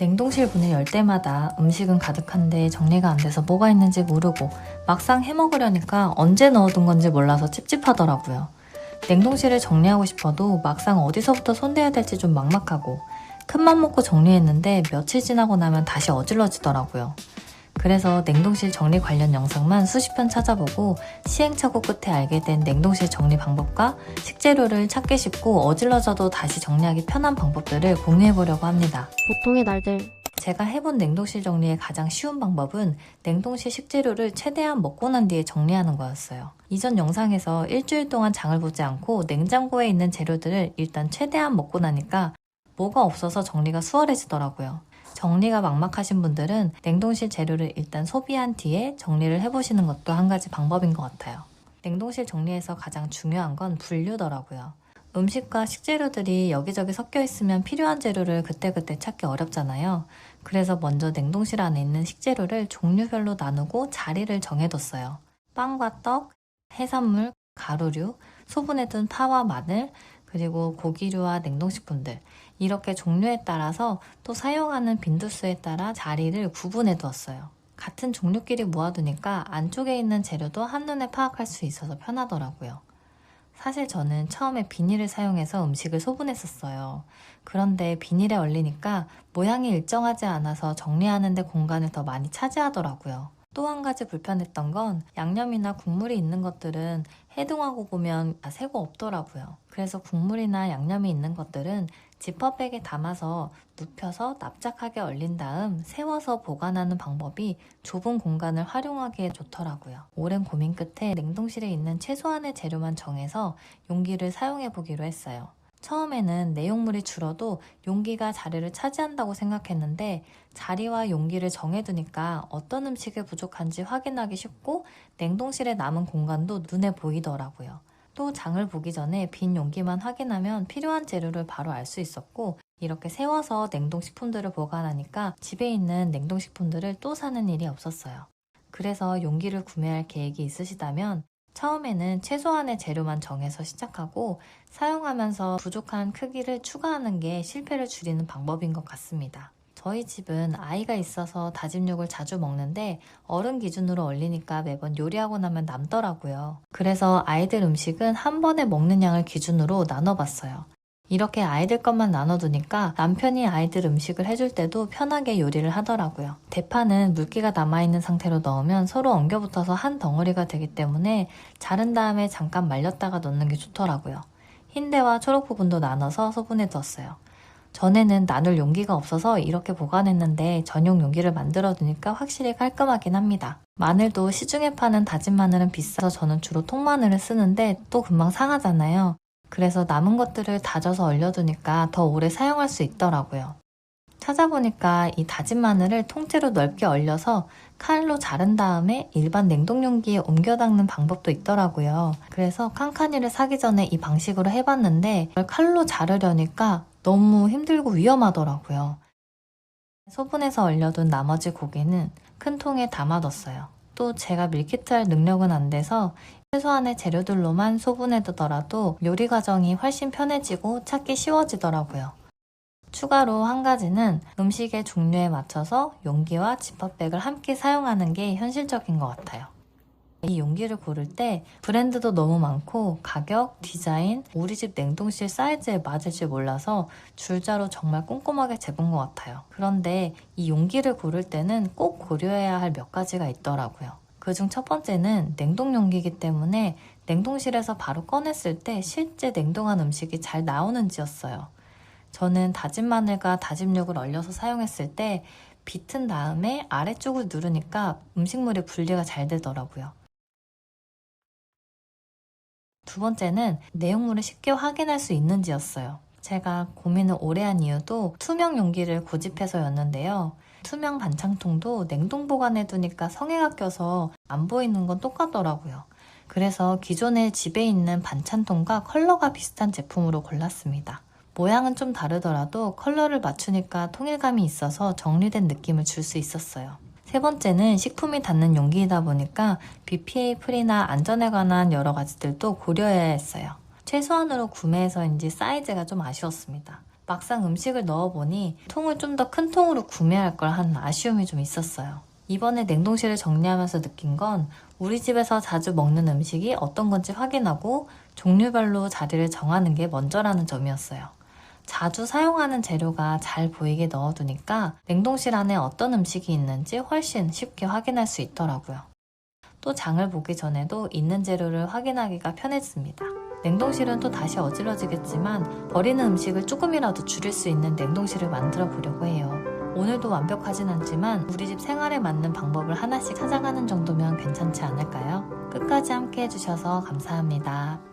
냉동실 문을 열 때마다 음식은 가득한데 정리가 안 돼서 뭐가 있는지 모르고 막상 해먹으려니까 언제 넣어둔 건지 몰라서 찝찝하더라고요. 냉동실을 정리하고 싶어도 막상 어디서부터 손대야 될지 좀 막막하고 큰맘 먹고 정리했는데 며칠 지나고 나면 다시 어질러지더라고요. 그래서 냉동실 정리 관련 영상만 수십 편 찾아보고 시행착오 끝에 알게 된 냉동실 정리 방법과 식재료를 찾기 쉽고 어질러져도 다시 정리하기 편한 방법들을 공유해보려고 합니다. 보통의 날들. 제가 해본 냉동실 정리의 가장 쉬운 방법은 냉동실 식재료를 최대한 먹고 난 뒤에 정리하는 거였어요. 이전 영상에서 일주일 동안 장을 보지 않고 냉장고에 있는 재료들을 일단 최대한 먹고 나니까 뭐가 없어서 정리가 수월해지더라고요. 정리가 막막하신 분들은 냉동실 재료를 일단 소비한 뒤에 정리를 해보시는 것도 한 가지 방법인 것 같아요. 냉동실 정리에서 가장 중요한 건 분류더라고요. 음식과 식재료들이 여기저기 섞여 있으면 필요한 재료를 그때그때 찾기 어렵잖아요. 그래서 먼저 냉동실 안에 있는 식재료를 종류별로 나누고 자리를 정해뒀어요. 빵과 떡, 해산물, 가루류, 소분해 둔 파와 마늘, 그리고 고기류와 냉동식품들, 이렇게 종류에 따라서 또 사용하는 빈도수에 따라 자리를 구분해 두었어요. 같은 종류끼리 모아두니까 안쪽에 있는 재료도 한눈에 파악할 수 있어서 편하더라고요. 사실 저는 처음에 비닐을 사용해서 음식을 소분했었어요. 그런데 비닐에 얼리니까 모양이 일정하지 않아서 정리하는 데 공간을 더 많이 차지하더라고요. 또 한 가지 불편했던 건 양념이나 국물이 있는 것들은 해동하고 보면 다 새고 없더라고요. 그래서 국물이나 양념이 있는 것들은 지퍼백에 담아서 눕혀서 납작하게 얼린 다음 세워서 보관하는 방법이 좁은 공간을 활용하기에 좋더라고요. 오랜 고민 끝에 냉동실에 있는 최소한의 재료만 정해서 용기를 사용해 보기로 했어요. 처음에는 내용물이 줄어도 용기가 자리를 차지한다고 생각했는데 자리와 용기를 정해두니까 어떤 음식이 부족한지 확인하기 쉽고 냉동실에 남은 공간도 눈에 보이더라고요. 또 장을 보기 전에 빈 용기만 확인하면 필요한 재료를 바로 알 수 있었고 이렇게 세워서 냉동식품들을 보관하니까 집에 있는 냉동식품들을 또 사는 일이 없었어요. 그래서 용기를 구매할 계획이 있으시다면 처음에는 최소한의 재료만 정해서 시작하고 사용하면서 부족한 크기를 추가하는 게 실패를 줄이는 방법인 것 같습니다. 저희 집은 아이가 있어서 다진 육을 자주 먹는데 어른 기준으로 얼리니까 매번 요리하고 나면 남더라고요. 그래서 아이들 음식은 한 번에 먹는 양을 기준으로 나눠봤어요. 이렇게 아이들 것만 나눠두니까 남편이 아이들 음식을 해줄 때도 편하게 요리를 하더라고요. 대파는 물기가 남아있는 상태로 넣으면 서로 엉겨붙어서 한 덩어리가 되기 때문에 자른 다음에 잠깐 말렸다가 넣는 게 좋더라고요. 흰대와 초록 부분도 나눠서 소분해 두었어요. 전에는 나눌 용기가 없어서 이렇게 보관했는데 전용 용기를 만들어 두니까 확실히 깔끔하긴 합니다. 마늘도 시중에 파는 다진 마늘은 비싸서 저는 주로 통마늘을 쓰는데 또 금방 상하잖아요. 그래서 남은 것들을 다져서 얼려두니까 더 오래 사용할 수 있더라고요. 찾아보니까 이 다진 마늘을 통째로 넓게 얼려서 칼로 자른 다음에 일반 냉동 용기에 옮겨 닦는 방법도 있더라고요. 그래서 칸칸이를 사기 전에 이 방식으로 해봤는데 이걸 칼로 자르려니까 너무 힘들고 위험하더라고요. 소분해서 얼려둔 나머지 고기는 큰 통에 담아뒀어요. 또 제가 밀키트 할 능력은 안 돼서 최소한의 재료들로만 소분해 두더라도 요리 과정이 훨씬 편해지고 찾기 쉬워지더라고요. 추가로 한 가지는 음식의 종류에 맞춰서 용기와 지퍼백을 함께 사용하는 게 현실적인 것 같아요. 이 용기를 고를 때 브랜드도 너무 많고 가격, 디자인, 우리 집 냉동실 사이즈에 맞을지 몰라서 줄자로 정말 꼼꼼하게 재본 것 같아요. 그런데 이 용기를 고를 때는 꼭 고려해야 할 몇 가지가 있더라고요. 그중 첫 번째는 냉동 용기이기 때문에 냉동실에서 바로 꺼냈을 때 실제 냉동한 음식이 잘 나오는지였어요. 저는 다진 마늘과 다진 육을 얼려서 사용했을 때 비튼 다음에 아래쪽을 누르니까 음식물의 분리가 잘 되더라고요. 두 번째는 내용물을 쉽게 확인할 수 있는지였어요. 제가 고민을 오래 한 이유도 투명 용기를 고집해서였는데요. 투명 반찬통도 냉동 보관해 두니까 성에가 껴서 안 보이는 건 똑같더라고요. 그래서 기존에 집에 있는 반찬통과 컬러가 비슷한 제품으로 골랐습니다. 모양은 좀 다르더라도 컬러를 맞추니까 통일감이 있어서 정리된 느낌을 줄 수 있었어요. 세 번째는 식품이 닿는 용기이다 보니까 BPA 프리나 안전에 관한 여러 가지들도 고려해야 했어요. 최소한으로 구매해서인지 사이즈가 좀 아쉬웠습니다. 막상 음식을 넣어보니 통을 좀 더 큰 통으로 구매할 걸 하는 아쉬움이 좀 있었어요. 이번에 냉동실을 정리하면서 느낀 건 우리 집에서 자주 먹는 음식이 어떤 건지 확인하고 종류별로 자리를 정하는 게 먼저라는 점이었어요. 자주 사용하는 재료가 잘 보이게 넣어두니까 냉동실 안에 어떤 음식이 있는지 훨씬 쉽게 확인할 수 있더라고요. 또 장을 보기 전에도 있는 재료를 확인하기가 편했습니다. 냉동실은 또 다시 어지러지겠지만 버리는 음식을 조금이라도 줄일 수 있는 냉동실을 만들어 보려고 해요. 오늘도 완벽하진 않지만 우리 집 생활에 맞는 방법을 하나씩 찾아가는 정도면 괜찮지 않을까요? 끝까지 함께 해주셔서 감사합니다.